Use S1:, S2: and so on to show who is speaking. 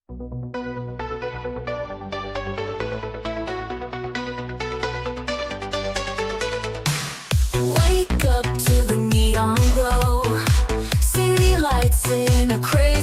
S1: Wake up to the neon glow, city lights in a crazy